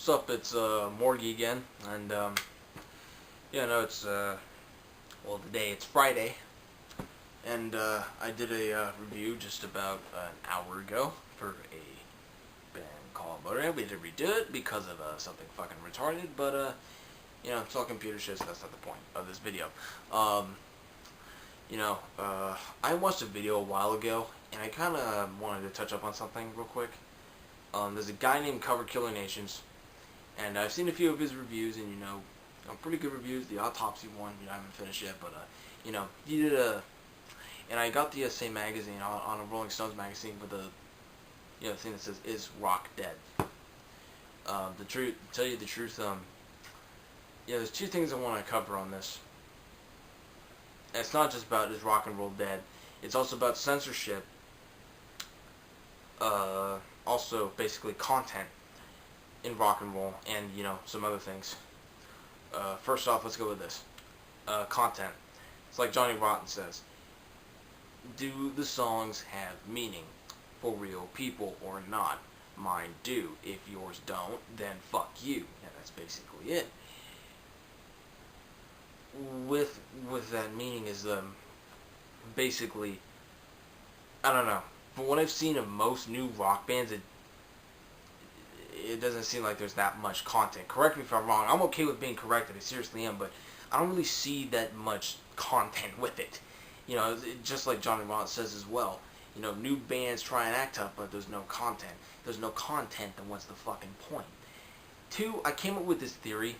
What's up? It's Morgy again, and yeah, no, it's well, today it's Friday, and I did a review just about an hour ago for a band called Motorhead. We had to redo it because of something fucking retarded, but you know, it's all computer shit, so that's not the point of this video. I watched a video a while ago, and I kind of wanted to touch up on something real quick. There's a guy named Cover Killer Nations, and I've seen a few of his reviews, and pretty good reviews. The Autopsy one, I haven't finished yet, but he did and I got the same magazine on a Rolling Stones magazine with a thing that says "Is Rock Dead?" To tell you the truth, there's two things I want to cover on this. And it's not just about is rock and roll dead. It's also about censorship. Also basically content in rock and roll, and some other things. First off, let's go with this. Content. It's like Johnny Rotten says. Do the songs have meaning for real people or not? Mine do. If yours don't, then fuck you. And that's basically it. With that meaning is basically, I don't know. From what I've seen of most new rock bands, it doesn't seem like there's that much content. Correct me if I'm wrong. I'm okay with being corrected. I seriously am, but I don't really see that much content with it. Just like Johnny Rotten says as well. New bands try and act tough, but there's no content. There's no content, then what's the fucking point? Two, I came up with this theory.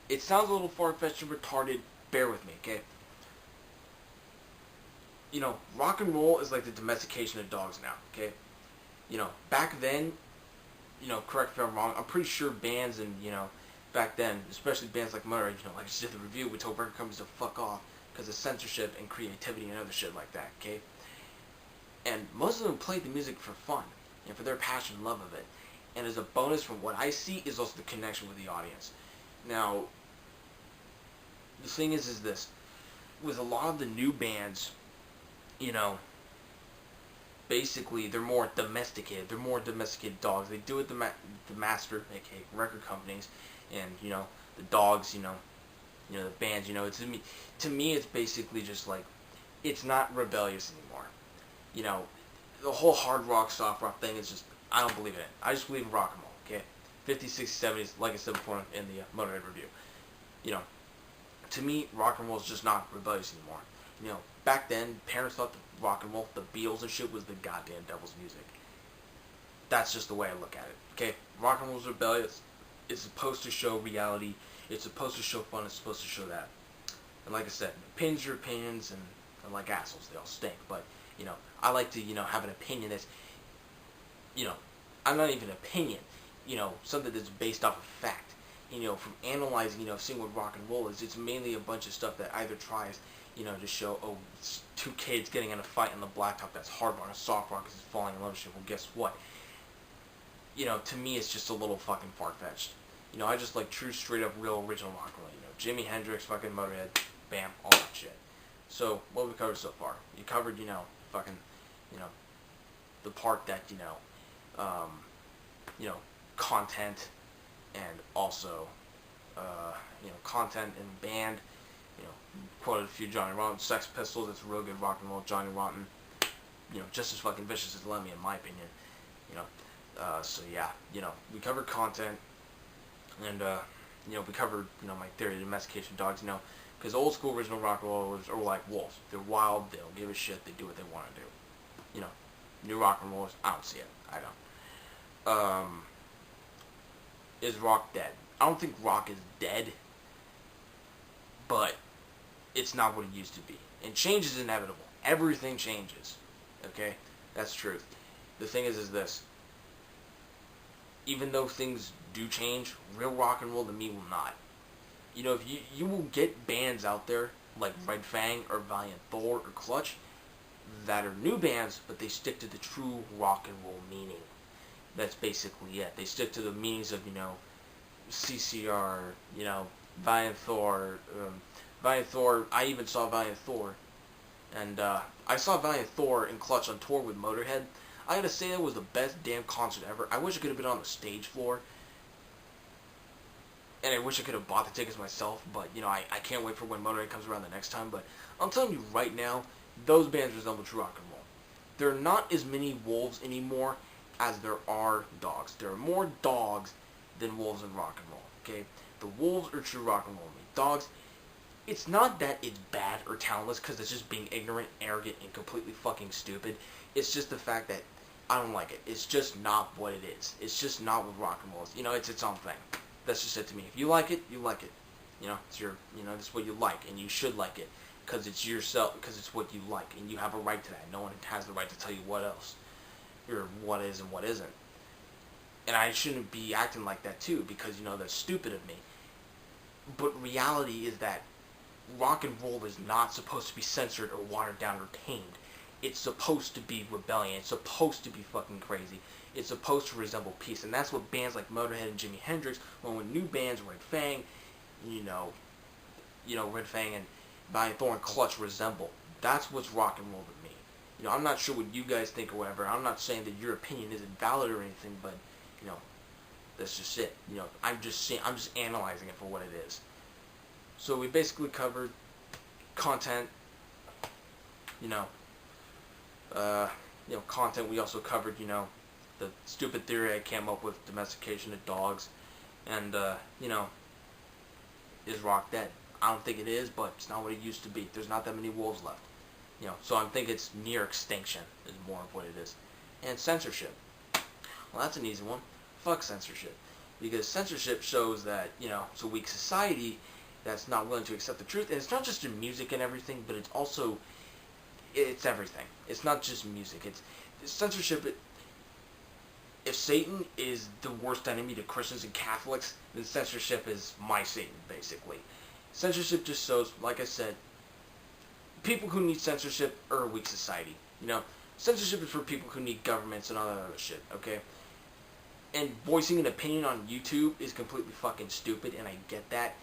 It sounds a little far-fetched and retarded. Bear with me, okay? Rock and roll is like the domestication of dogs now, okay? Back then, correct me if I'm wrong, I'm pretty sure bands and, back then, especially bands like Motorhead, like I just did the review, we told record companies to fuck off because of censorship and creativity and other shit like that, okay? And most of them played the music for fun and for their passion and love of it. And as a bonus from what I see is also the connection with the audience. Now, the thing is this. With a lot of the new bands, basically they're more domesticated. They're more domesticated dogs. They do it the master, aka record companies, and the dogs. The bands. To me, it's basically just like it's not rebellious anymore. The whole hard rock, soft rock thing is just I don't believe in it. I just believe in rock and roll. Okay, 50s, 60s, 70s, like I said before in the Motorhead review. To me, rock and roll is just not rebellious anymore. Back then, parents thought the rock and roll, the Beatles and shit, was the goddamn devil's music. That's just the way I look at it. Okay, rock and roll is rebellious. It's supposed to show reality. It's supposed to show fun. It's supposed to show that. And like I said, opinions are opinions, and they're like assholes. They all stink. But I like to have an opinion that's I'm not even an opinion. Something that's based off of fact. From analyzing, seeing what rock and roll is, it's mainly a bunch of stuff that either tries, to show, oh, it's two kids getting in a fight on the blacktop, that's hard rock, and soft rock is falling in love with shit. Well, guess what? To me, it's just a little fucking far-fetched. I just like true, straight-up, real, original rock and roll. Jimi Hendrix, fucking Motorhead, bam, all that shit. So, what have we covered so far? You covered, fucking, the part that, content, and also, content and band. Quoted a few Johnny Rotten, Sex Pistols. It's real good rock and roll. Johnny Rotten, just as fucking vicious as Lemmy, in my opinion. So yeah, we covered content, and we covered my theory of domestication of dogs. Because old school original rock and rollers are like wolves. They're wild. They don't give a shit. They do what they want to do. New rock and rollers, I don't see it. I don't. Is rock dead? I don't think rock is dead, but it's not what it used to be. And change is inevitable. Everything changes. Okay? That's truth. The thing is this. Even though things do change, real rock and roll to me will not. If you will get bands out there like Red Fang or Valiant Thor or Clutch that are new bands, but they stick to the true rock and roll meaning. That's basically it. They stick to the meanings of, CCR, Valiant Thor. Valiant Thor, I even saw Valiant Thor. And I saw Valiant Thor in Clutch on tour with Motorhead. I gotta say, that was the best damn concert ever. I wish I could have been on the stage floor. and I wish I could have bought the tickets myself, but, you know, I can't wait for when Motorhead comes around the next time. But I'm telling you right now, those bands resemble true rock and roll. There are not as many wolves anymore as there are dogs. There are more dogs than wolves in rock and roll, okay? The wolves are true rock and roll to me. Dogs, it's not that it's bad or talentless, because it's just being ignorant, arrogant, and completely fucking stupid. It's just the fact that I don't like it. It's just not what it is. It's just not what rock and roll is. You know, it's its own thing. That's just it to me. If you like it, you like it. You know, it's your, you know, that's what you like, and you should like it, because it's yourself, because it's what you like, and you have a right to that. No one has the right to tell you what else, or what is and what isn't. And I shouldn't be acting like that too, because, you know, that's stupid of me. But reality is that rock and roll is not supposed to be censored or watered down or tamed. It's supposed to be rebellion. It's supposed to be fucking crazy. It's supposed to resemble peace. And that's what bands like Motorhead and Jimi Hendrix, when new bands, Red Fang, you know, Red Fang and Valiant Thorn, Clutch resemble. That's what's rock and roll to me. You know, I'm not sure what you guys think or whatever. I'm not saying that your opinion isn't valid or anything, but, you know, that's just it. You know, I'm just analyzing it for what it is. So we basically covered content, content. We also covered, the stupid theory I came up with, domestication of dogs, and, is rock dead? I don't think it is, but it's not what it used to be. There's not that many wolves left. So I think it's near extinction is more of what it is. And censorship. Well, that's an easy one. Fuck censorship. Because censorship shows that, it's a weak society that's not willing to accept the truth. And it's not just in music and everything, but it's everything. It's not just music. It's censorship. If Satan is the worst enemy to Christians and Catholics, then censorship is my Satan, basically. Censorship just shows, like I said, people who need censorship are a weak society. Censorship is for people who need governments and all that other shit, okay? And voicing an opinion on YouTube is completely fucking stupid, and I get that.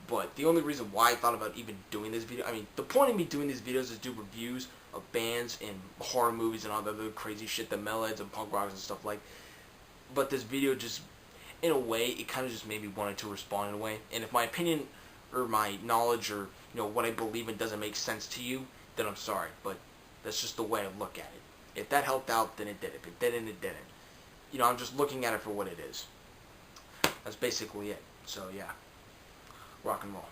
But the only reason why I thought about even doing this video, the point of me doing these videos is to do reviews of bands and horror movies and all the other crazy shit, the metalheads and punk rockers and stuff like. But this video just, in a way, it kind of just made me wanted to respond in a way. And if my opinion or my knowledge or, what I believe in doesn't make sense to you, then I'm sorry. But that's just the way I look at it. If that helped out, then it did. If it didn't, it didn't. I'm just looking at it for what it is. That's basically it. So, yeah. Rock and roll.